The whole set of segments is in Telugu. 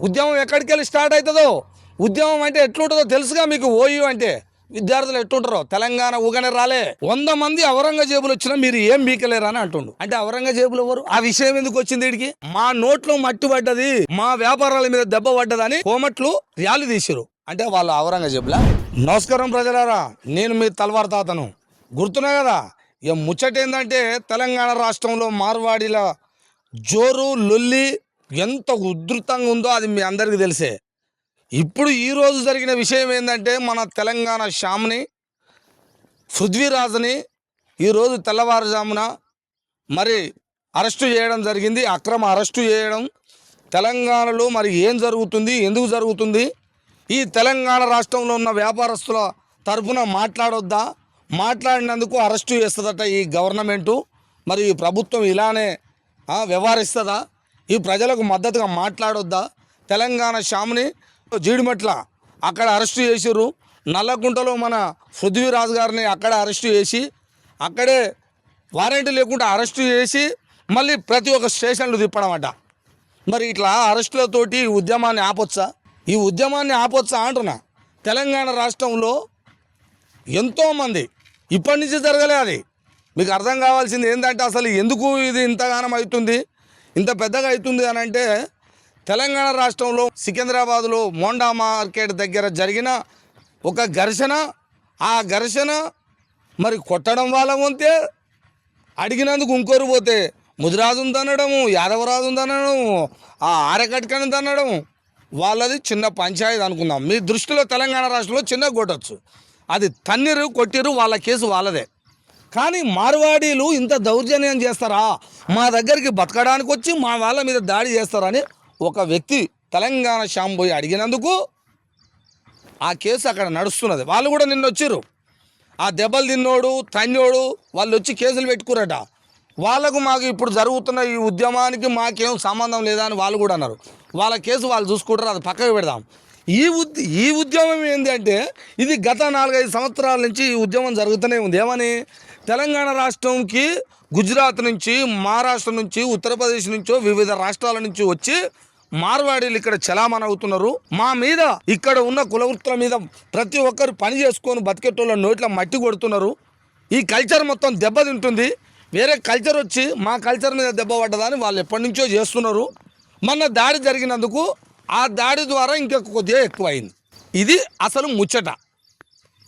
ఉద్యమం ఎక్కడికి వెళ్ళి స్టార్ట్ అవుతుందో, ఉద్యమం అంటే ఎట్లుంటుందో తెలుసుగా మీకు. ఓయూ అంటే విద్యార్థులు ఎట్లుంటారో. తెలంగాణ ఊగనే రాలే. 100 మంది ఔరంగజేబులు వచ్చినా మీరు ఏం బీకలేరు అని అంటుండు. అంటే ఔరంగజేబులు ఎవరు? ఆ విషయం ఎందుకు వచ్చింది వీడికి? మా నోట్లో మట్టి పడ్డది, మా వ్యాపారాల మీద దెబ్బ పడ్డదని కోమట్లు ర్యాలీ తీసిరు. అంటే వాళ్ళు ఔరంగజేబులా? నమస్కారం ప్రజలారా, నేను మీ తల్వార్ తాతను. గుర్తున్నా కదా? ఇక ముచ్చట ఏంటంటే తెలంగాణ రాష్ట్రంలో మార్వాడీల జోరు లొల్లి ఎంత ఉధృతంగా ఉందో అది మీ అందరికీ తెలిసే. ఇప్పుడు ఈరోజు జరిగిన విషయం ఏంటంటే మన తెలంగాణ షామ్ని పృథ్వీరాజుని ఈరోజు తెల్లవారుజామున మరి అరెస్టు చేయడం జరిగింది. అక్రమ అరెస్టు చేయడం. తెలంగాణలో మరి ఏం జరుగుతుంది, ఎందుకు జరుగుతుంది, ఈ తెలంగాణ రాష్ట్రంలో ఉన్న వ్యాపారస్తుల తరఫున మాట్లాడొద్దా, మాట్లాడినందుకు అరెస్టు చేస్తుందట ఈ గవర్నమెంటు. మరి ఈ ప్రభుత్వం ఇలానే వ్యవహరిస్తుందా, ఈ ప్రజలకు మద్దతుగా మాట్లాడొద్దా? తెలంగాణ షామ్ని జీడిమెట్ల అక్కడ అరెస్టు చేసిర్రు. నల్లకుంటలో మన పృథ్వీరాజు గారిని అక్కడ అరెస్టు చేసి, అక్కడే వారెంట్ లేకుండా అరెస్టు చేసి మళ్ళీ ప్రతి ఒక్క స్టేషన్లు తిప్పడం అట. మరి ఇట్లా అరెస్టులతోటి ఈ ఉద్యమాన్ని ఆపొచ్చా? ఈ ఉద్యమాన్ని ఆపొచ్చా అంటున్నా. తెలంగాణ రాష్ట్రంలో ఎంతోమంది ఇప్పటి నుంచి జరగలే. అది మీకు అర్థం కావాల్సింది ఏంటంటే అసలు ఎందుకు ఇది ఇంతగానం అవుతుంది, ఇంత పెద్దగా అవుతుంది అని అంటే, తెలంగాణ రాష్ట్రంలో సికింద్రాబాద్లో మోండా మార్కెట్ దగ్గర జరిగిన ఒక ఘర్షణ. ఆ ఘర్షణ మరి కొట్టడం వాళ్ళ వంతే, అడిగినందుకు ఇంకోరు పోతే ముదిరాజు ఉందనడము, యాదవరాజు ఉందనడము, ఆ ఆరకట్కని అనడం. వాళ్ళది చిన్న పంచాయతీ అనుకుందాం. మీ దృష్టిలో తెలంగాణ రాష్ట్రంలో చిన్న కొట్టచ్చు, అది తన్నిరు కొట్టిరు, వాళ్ళ కేసు వాళ్ళదే. కానీ మార్వాడీలు ఇంత దౌర్జన్యం చేస్తారా, మా దగ్గరికి బతకడానికి వచ్చి మా వాళ్ళ మీద దాడి చేస్తారని ఒక వ్యక్తి తెలంగాణ షామ్ పోయి అడిగినందుకు ఆ కేసు అక్కడ నడుస్తున్నది. వాళ్ళు కూడా నిన్న వచ్చిర్రు. ఆ దెబ్బలు తిన్నోడు తన్నోడు వాళ్ళు వచ్చి కేసులు పెట్టుకురట. వాళ్ళకు మాకు ఇప్పుడు జరుగుతున్న ఈ ఉద్యమానికి మాకేం సంబంధం లేదా అని వాళ్ళు కూడా అన్నారు. వాళ్ళ కేసు వాళ్ళు చూసుకుంటారు, అది పక్కకు పెడదాం. ఈ ఉద్యమం ఏంటి అంటే, ఇది గత 4-5 సంవత్సరాల నుంచి ఈ ఉద్యమం జరుగుతూనే ఉంది. ఏమని? తెలంగాణ రాష్ట్రంకి గుజరాత్ నుంచి, మహారాష్ట్ర నుంచి, ఉత్తరప్రదేశ్ నుంచో వివిధ రాష్ట్రాల నుంచి వచ్చి మార్వాడీలు ఇక్కడ చలామణి అవుతున్నారు. మా మీద ఇక్కడ ఉన్న కులవృత్తుల మీద ప్రతి ఒక్కరు పని చేసుకొని బతికేటోళ్ళ నోట్ల మట్టి కొడుతున్నారు. ఈ కల్చర్ మొత్తం దెబ్బతింటుంది. వేరే కల్చర్ వచ్చి మా కల్చర్ మీద దెబ్బ పడ్డదని వాళ్ళు ఎప్పటి నుంచో చేస్తున్నారు. మొన్న దాడి జరిగినందుకు ఆ దాడి ద్వారా ఇంకా కొద్దిగా ఎక్కువైంది. ఇది అసలు ముచ్చట.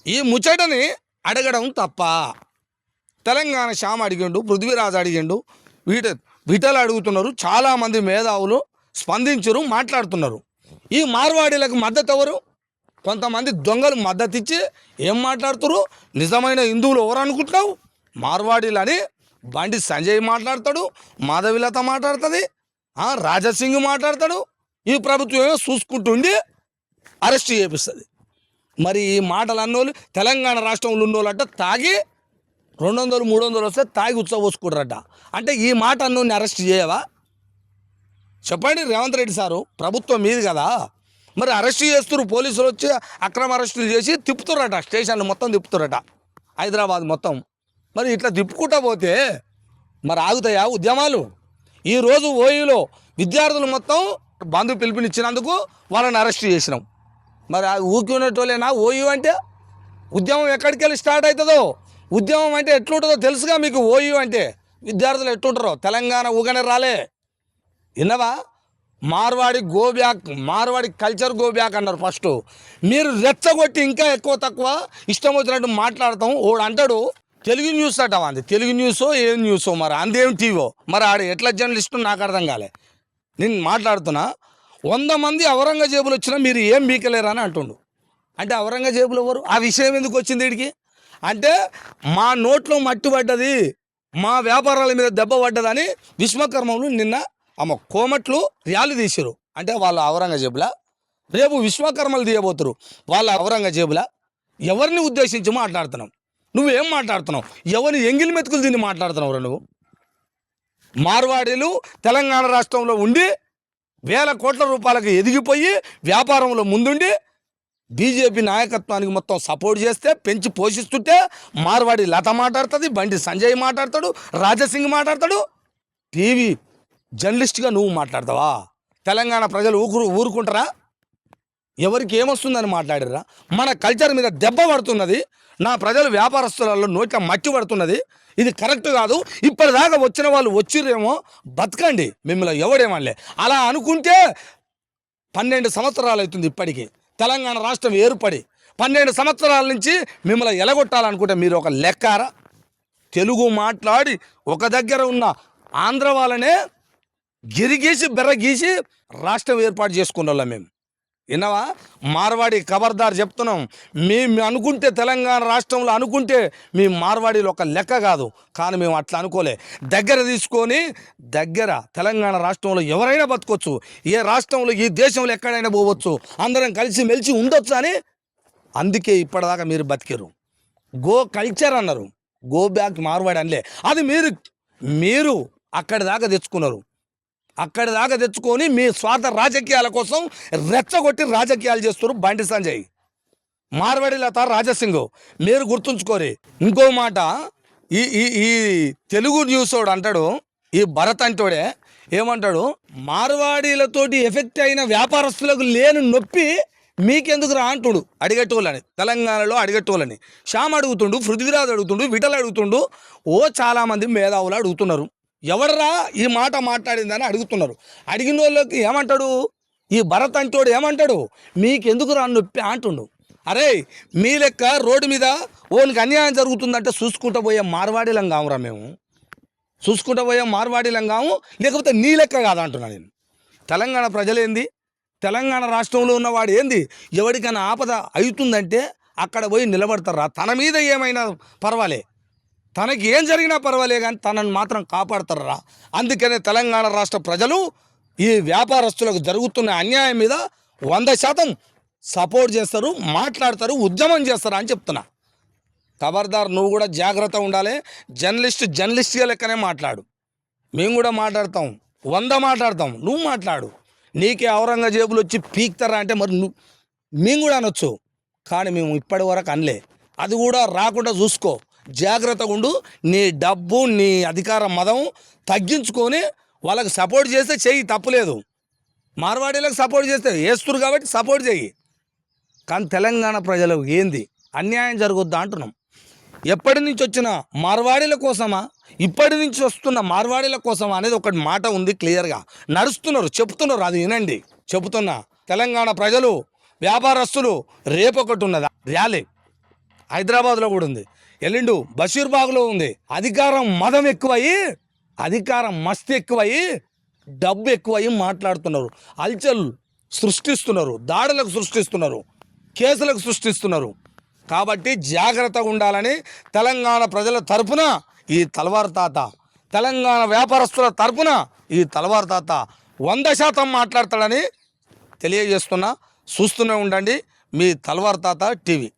ఈ ముచ్చటని అడగడం తప్ప. తెలంగాణ షామ్ అడిగిండు, పృథ్వీరాజు అడిగిండు, విఠల్ అడుగుతున్నారు. చాలామంది మేధావులు స్పందించరు, మాట్లాడుతున్నారు. ఈ మార్వాడీలకు మద్దతు ఎవరు? కొంతమంది దొంగలు మద్దతు ఇచ్చి ఏం మాట్లాడుతున్నారు? నిజమైన హిందువులు ఎవరు అనుకుంటున్నావు? మార్వాడీలు అని బండి సంజయ్ మాట్లాడతాడు, మాధవిలత మాట్లాడుతుంది, రాజాసింగ్ మాట్లాడతాడు. ఈ ప్రభుత్వమే చూసుకుంటుండి అరెస్ట్ చేపిస్తుంది. మరి ఈ మాటలు అన్నోళ్ళు తెలంగాణ రాష్ట్రంలో ఉన్నోళ్ళంట తాగి 200-300 వస్తే తాగి ఉత్సవోసుకుంటారట. అంటే ఈ మాట అన్నోని అరెస్ట్ చేయవా? చెప్పండి రేవంత్ రెడ్డి సారు, ప్రభుత్వం మీది కదా. మరి అరెస్ట్ చేస్తున్నారు, పోలీసులు వచ్చి అక్రమ అరెస్టులు చేసి తిప్పుతురట, స్టేషన్లు మొత్తం తిప్పుతురట, హైదరాబాద్ మొత్తం. మరి ఇట్లా తిప్పుకుంటా పోతే మరి ఆగుతాయా ఉద్యమాలు? ఈరోజు ఓయూలో విద్యార్థులు మొత్తం బంధు పిలుపునిచ్చినందుకు వాళ్ళని అరెస్ట్ చేసినాం. మరి ఊరుకునేటోళ్ళేనా ఓయూ అంటే? ఉద్యమం ఎక్కడికి వెళ్ళి స్టార్ట్ అవుతుందో, ఉద్యమం అంటే ఎట్లుంటుందో తెలుసుగా మీకు. ఓయూ అంటే విద్యార్థులు ఎట్లుంటారో. తెలంగాణ ఊగనే రాలే. విన్నవా? Marwadi go back, Marwadi culture go back అన్నారు ఫస్ట్. మీరు రెచ్చగొట్టి ఇంకా ఎక్కువ తక్కువ ఇష్టం వచ్చినట్టు మాట్లాడతాం. ఓడు అంటాడు తెలుగు న్యూస్ అట, అంది తెలుగు న్యూసో ఏం న్యూసో, మరి అందేం టీవో, మరి ఆడ ఎట్లా జర్నలిస్టు నాకు అర్థం కాలే. నేను మాట్లాడుతున్నా, 100 మంది ఔరంగజేబులు వచ్చినా మీరు ఏం బీకలేరు అని అంటుండు. అంటే ఔరంగజేబులు ఎవరు? ఆ విషయం ఎందుకు వచ్చింది వీడికి? అంటే మా నోట్లో మట్టి పడ్డది, మా వ్యాపారాల మీద దెబ్బ పడ్డదని విశ్వకర్మలు నిన్న కోమట్లు ర్యాలీ తీసిరు. అంటే వాళ్ళ ఔరంగజేబులా? రేపు విశ్వకర్మలు తీయబోతురు, వాళ్ళ ఔరంగజేబులా? ఎవరిని ఉద్దేశించి మాట్లాడుతున్నావు? నువ్వేం మాట్లాడుతున్నావు? ఎవరిని ఎంగిలి మెతుకులు తిని మాట్లాడుతున్నావు నువ్వు? మార్వాడీలు తెలంగాణ రాష్ట్రంలో ఉండి వేల కోట్ల రూపాయలకు ఎదిగిపోయి వ్యాపారంలో ముందుండి బీజేపీ నాయకత్వానికి మొత్తం సపోర్ట్ చేస్తే, పెంచి పోషిస్తుంటే మార్వాడి లత మాట్లాడుతుంది, బండి సంజయ్ మాట్లాడతాడు, రాజాసింగ్ మాట్లాడతాడు. టీవీ జర్నలిస్ట్గా నువ్వు మాట్లాడతావా? తెలంగాణ ప్రజలు ఊరుకుంటారా? ఎవరికి ఏమొస్తుందని మాట్లాడిర్రా? మన కల్చర్ మీద దెబ్బ పడుతున్నది, నా ప్రజలు వ్యాపారస్తులలో నోట్ల మట్టి పడుతున్నది. ఇది కరెక్ట్ కాదు. ఇప్పటిదాకా వచ్చిన వాళ్ళు వచ్చిర్రేమో, బతకండి, మిమ్మల్ని ఎవడేమనలే. అలా అనుకుంటే 12 సంవత్సరాలు అవుతుంది ఇప్పటికీ తెలంగాణ రాష్ట్రం ఏర్పడి. 12 సంవత్సరాల నుంచి మిమ్మల్ని ఎలగొట్టాలనుకుంటే మీరు ఒక లెక్కారా? తెలుగు మాట్లాడి ఒక దగ్గర ఉన్న ఆంధ్ర వాళ్ళనే గిరిగీసి బెర్రగీసి రాష్ట్రం ఏర్పాటు చేసుకున్న వాళ్ళం మేము. విన్నావా? మార్వాడి ఖబర్దార్ చెప్తున్నాం. మేము అనుకుంటే తెలంగాణ రాష్ట్రంలో అనుకుంటే మీ మార్వాడీలు ఒక లెక్క కాదు. కానీ మేము అట్లా అనుకోలే. దగ్గర తీసుకొని తెలంగాణ రాష్ట్రంలో ఎవరైనా బతకొచ్చు, ఏ రాష్ట్రంలో ఈ దేశంలో ఎక్కడైనా పోవచ్చు, అందరం కలిసి మెలిసి ఉండొచ్చు అని. అందుకే ఇప్పటిదాకా మీరు బతికారు. గో కల్చర్ అన్నారు, గో బ్యాక్ మార్వాడి అనలే. అది మీరు అక్కడి దాకా తెచ్చుకున్నారు. అక్కడి దాకా తెచ్చుకొని మీ స్వార్థ రాజకీయాల కోసం రెచ్చగొట్టి రాజకీయాలు చేస్తున్నారు బండి సంజయ్, మార్వాడి లత, రాజసింగ్. మీరు గుర్తుంచుకోరి. ఇంకో మాట, ఈ ఈ ఈ తెలుగు న్యూస్ వాడు అంటాడు, ఈ భరత్ అంటోడే ఏమంటాడు, మార్వాడీలతోటి ఎఫెక్ట్ అయిన వ్యాపారస్తులకు లేని నొప్పి మీకెందుకు రా అంటుడు అడిగేటోళ్ళని. తెలంగాణలో అడిగేటోళ్ళని శ్యామ్ అడుగుతుండు, పృథ్వీరాజ్ అడుగుతుండు, విఠల్ అడుగుతుండు, చాలామంది మేధావులు అడుగుతున్నారు. ఎవడరా ఈ మాట మాట్లాడిందని అడుగుతున్నారు. అడిగిన వాళ్ళకి ఏమంటాడు ఈ భరత్ అంటోడు, ఏమంటాడు, మీకెందుకు రా నొప్పి అంటుండు. అరే, మీ లెక్క రోడ్డు మీద ఓనికి అన్యాయం జరుగుతుందంటే చూసుకుంటూ పోయే మార్వాడీలం కామురా మేము, చూసుకుంటూ పోయే మార్వాడీలం కాము, లేకపోతే నీ లెక్క కాదంటున్నా నేను. తెలంగాణ ప్రజలేంది, తెలంగాణ రాష్ట్రంలో ఉన్నవాడు ఏంది, ఎవరికైనా ఆపద అవుతుందంటే అక్కడ పోయి నిలబడతారా? తన మీద ఏమైనా పర్వాలే, తనకి ఏం జరిగినా పర్వాలే, కానీ తనను మాత్రం కాపాడతారా? అందుకనే తెలంగాణ రాష్ట్ర ప్రజలు ఈ వ్యాపారస్తులకు జరుగుతున్న అన్యాయం మీద 100% సపోర్ట్ చేస్తారు, మాట్లాడతారు, ఉద్యమం చేస్తారు అని చెప్తున్నా. ఖబర్దార్, నువ్వు కూడా జాగ్రత్త ఉండాలి. జర్నలిస్ట్గా లెక్కనే మాట్లాడు. మేము కూడా మాట్లాడతాం, 100 మాట్లాడతాం, నువ్వు మాట్లాడు. నీకే ఔరంగజేబులు వచ్చి పీక్తారా అంటే మరి మేము కూడా అనొచ్చు, కానీ మేము ఇప్పటి వరకు అనలే. అది కూడా రాకుండా చూసుకో, జాగ్రత్తగా ఉండు. నీ డబ్బు, నీ అధికార మదం తగ్గించుకొని వాళ్ళకి సపోర్ట్ చేస్తే చెయ్యి, తప్పులేదు. మార్వాడీలకు సపోర్ట్ చేస్తే వేస్తురు కాబట్టి సపోర్ట్ చెయ్యి. కానీ తెలంగాణ ప్రజలకు ఏంది అన్యాయం జరగొద్దా అంటున్నాం. ఎప్పటి నుంచి వచ్చిన మార్వాడీల కోసమా, ఇప్పటి నుంచి వస్తున్న మార్వాడీల కోసమా అనేది ఒకటి మాట ఉంది, క్లియర్గా నడుస్తున్నారు, చెప్తున్నారు. అది వినండి, చెబుతున్నా. తెలంగాణ ప్రజలు, వ్యాపారస్తులు, రేపు ఒకటి ఉన్నది ర్యాలీ, హైదరాబాద్లో కూడా ఉంది, ఎల్లుండు బషీర్బాగ్లో ఉంది. అధికారం మదం ఎక్కువయ్యి, అధికారం మస్తు ఎక్కువయ్యి, డబ్బు ఎక్కువయ్యి మాట్లాడుతున్నారు, అల్చల్ సృష్టిస్తున్నారు, దాడులకు సృష్టిస్తున్నారు, కేసులకు సృష్టిస్తున్నారు. కాబట్టి జాగ్రత్తగా ఉండాలని తెలంగాణ ప్రజల తరపున ఈ తలవారు తాత, తెలంగాణ వ్యాపారస్తుల తరపున ఈ తలవారు తాత 100% మాట్లాడతాడని తెలియజేస్తున్నా. చూస్తూనే ఉండండి మీ తలవారు తాత టీవీ.